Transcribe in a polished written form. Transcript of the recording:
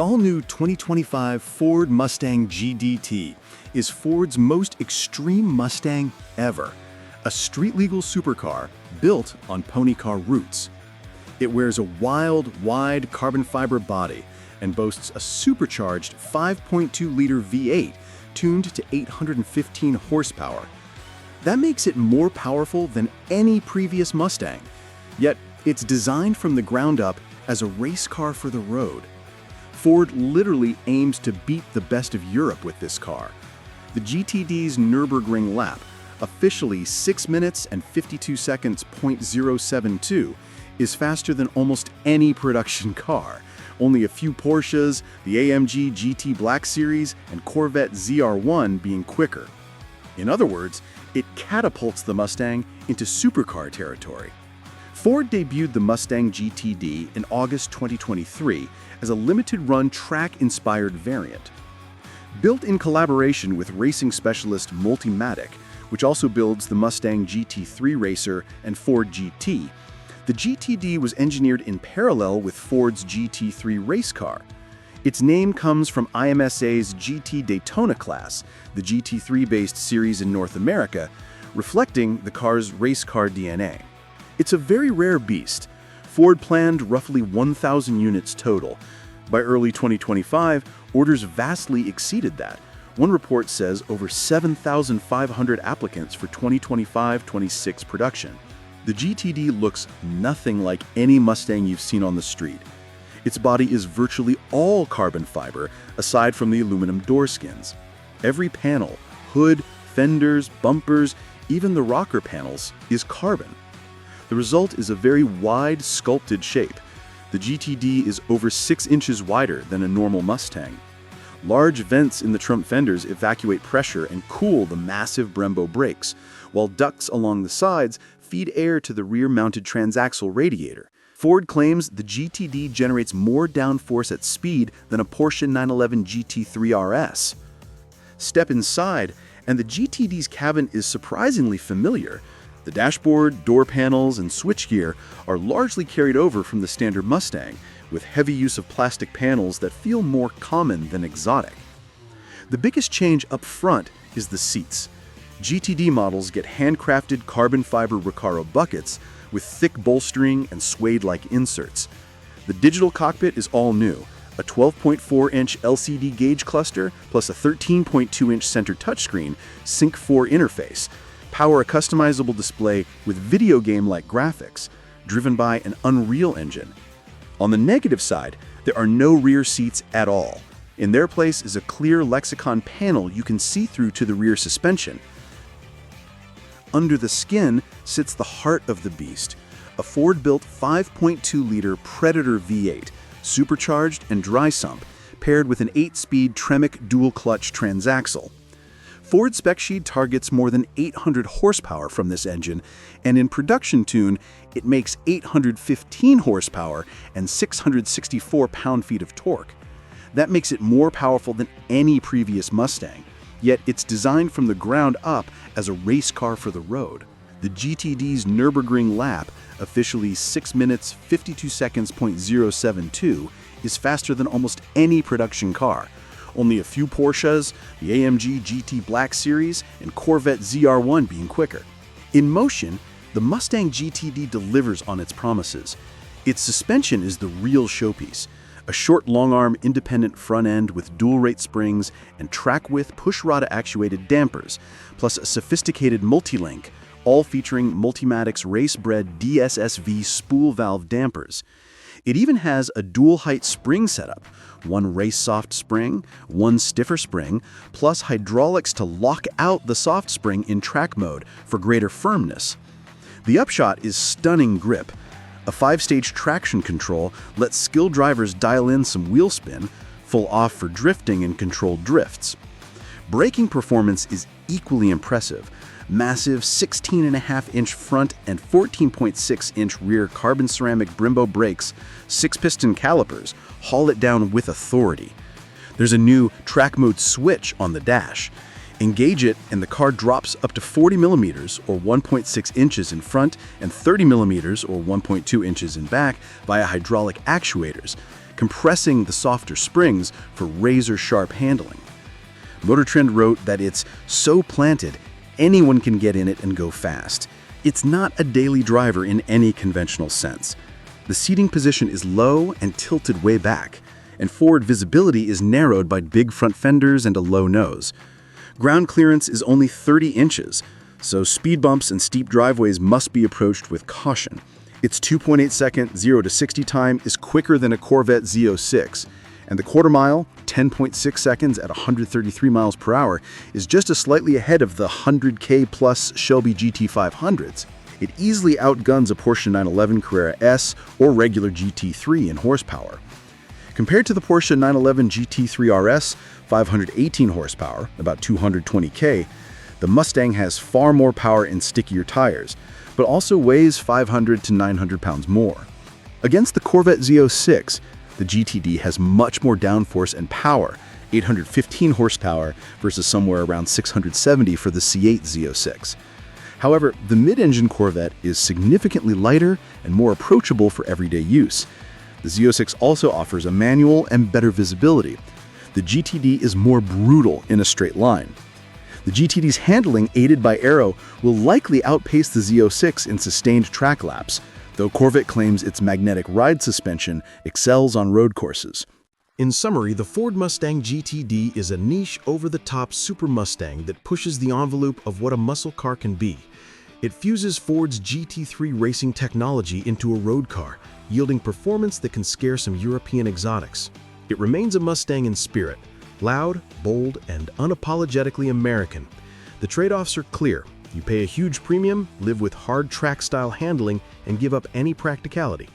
all-new 2025 Ford Mustang GTD is Ford's most extreme Mustang ever, a street-legal supercar built on pony car roots. It wears a wild, wide carbon fiber body and boasts a supercharged 5.2-liter V8 tuned to 815 horsepower. That makes it more powerful than any previous Mustang, yet it's designed from the ground up as a race car for the road. Ford literally aims to beat the best of Europe with this car. The GTD's Nürburgring lap, officially 6 minutes and 52 seconds .072, is faster than almost any production car. Only a few Porsches, the AMG GT Black Series, and Corvette ZR1 being quicker. In other words, it catapults the Mustang into supercar territory. Ford debuted the Mustang GTD in August 2023 as a limited-run track-inspired variant. Built in collaboration with racing specialist Multimatic, which also builds the Mustang GT3 Racer and Ford GT, the GTD was engineered in parallel with Ford's GT3 race car. Its name comes from IMSA's GT Daytona class, the GT3-based series in North America, reflecting the car's race car DNA. It's a very rare beast. Ford planned roughly 1,000 units total. By early 2025, orders vastly exceeded that. One report says over 7,500 applicants for 2025-26 production. The GTD looks nothing like any Mustang you've seen on the street. Its body is virtually all carbon fiber, aside from the aluminum door skins. Every panel, hood, fenders, bumpers, even the rocker panels, is carbon. The result is a very wide, sculpted shape. The GTD is over 6 inches wider than a normal Mustang. Large vents in the trunk fenders evacuate pressure and cool the massive Brembo brakes, while ducts along the sides feed air to the rear-mounted transaxle radiator. Ford claims the GTD generates more downforce at speed than a Porsche 911 GT3 RS. Step inside, and the GTD's cabin is surprisingly familiar. The dashboard, door panels, and switchgear are largely carried over from the standard Mustang, with heavy use of plastic panels that feel more common than exotic. The biggest change up front is the seats. GTD models get handcrafted carbon fiber Recaro buckets with thick bolstering and suede-like inserts. The digital cockpit is all new, a 12.4-inch LCD gauge cluster plus a 13.2-inch center touchscreen Sync 4 interface power a customizable display with video game-like graphics, driven by an Unreal Engine. On the negative side, there are no rear seats at all. In their place is a clear Lexicon panel you can see through to the rear suspension. Under the skin sits the heart of the beast, a Ford-built 5.2-liter Predator V8, supercharged and dry sump, paired with an 8-speed Tremec dual-clutch transaxle. Ford spec sheet targets more than 800 horsepower from this engine, and in production tune, it makes 815 horsepower and 664 pound-feet of torque. That makes it more powerful than any previous Mustang, yet it's designed from the ground up as a race car for the road. The GTD's Nürburgring lap, officially 6 minutes 52 seconds .072, is faster than almost any production car. Only a few Porsches, the AMG GT Black Series, and Corvette ZR1 being quicker. In motion, the Mustang GTD delivers on its promises. Its suspension is the real showpiece. A short long-arm independent front end with dual-rate springs and track-width push-rod actuated dampers, plus a sophisticated multi-link, all featuring Multimatic's race-bred DSSV spool valve dampers. It even has a dual-height spring setup, one race-soft spring, one stiffer spring, plus hydraulics to lock out the soft spring in track mode for greater firmness. The upshot is stunning grip. A 5-stage traction control lets skilled drivers dial in some wheel spin, full off for drifting and controlled drifts. Braking performance is equally impressive. Massive 16.5-inch front and 14.6-inch rear carbon ceramic Brembo brakes, 6-piston calipers, haul it down with authority. There's a new track mode switch on the dash. Engage it and the car drops up to 40 millimeters or 1.6 inches in front and 30 millimeters or 1.2 inches in back via hydraulic actuators, compressing the softer springs for razor-sharp handling. Motor Trend wrote that it's so planted, anyone can get in it and go fast. It's not a daily driver in any conventional sense. The seating position is low and tilted way back, and forward visibility is narrowed by big front fenders and a low nose. Ground clearance is only 30 inches, so speed bumps and steep driveways must be approached with caution. Its 2.8-second 0 to 60 time is quicker than a Corvette Z06, and the quarter mile, 10.6 seconds at 133 miles per hour, is just a slightly ahead of the 100K plus Shelby GT500s. It easily outguns a Porsche 911 Carrera S or regular GT3 in horsepower. Compared to the Porsche 911 GT3 RS, 518 horsepower, about 220K, the Mustang has far more power and stickier tires, but also weighs 500 to 900 pounds more. Against the Corvette Z06, the GTD has much more downforce and power, 815 horsepower versus somewhere around 670 for the C8 Z06. However, the mid-engine Corvette is significantly lighter and more approachable for everyday use. The Z06 also offers a manual and better visibility. The GTD is more brutal in a straight line. The GTD's handling, aided by aero, will likely outpace the Z06 in sustained track laps, though Corvette claims its magnetic ride suspension excels on road courses. In summary, the Ford Mustang GTD is a niche, over-the-top super Mustang that pushes the envelope of what a muscle car can be. It fuses Ford's GT3 racing technology into a road car, yielding performance that can scare some European exotics. It remains a Mustang in spirit, loud, bold, and unapologetically American. The trade-offs are clear. You pay a huge premium, live with hard track-style handling, and give up any practicality.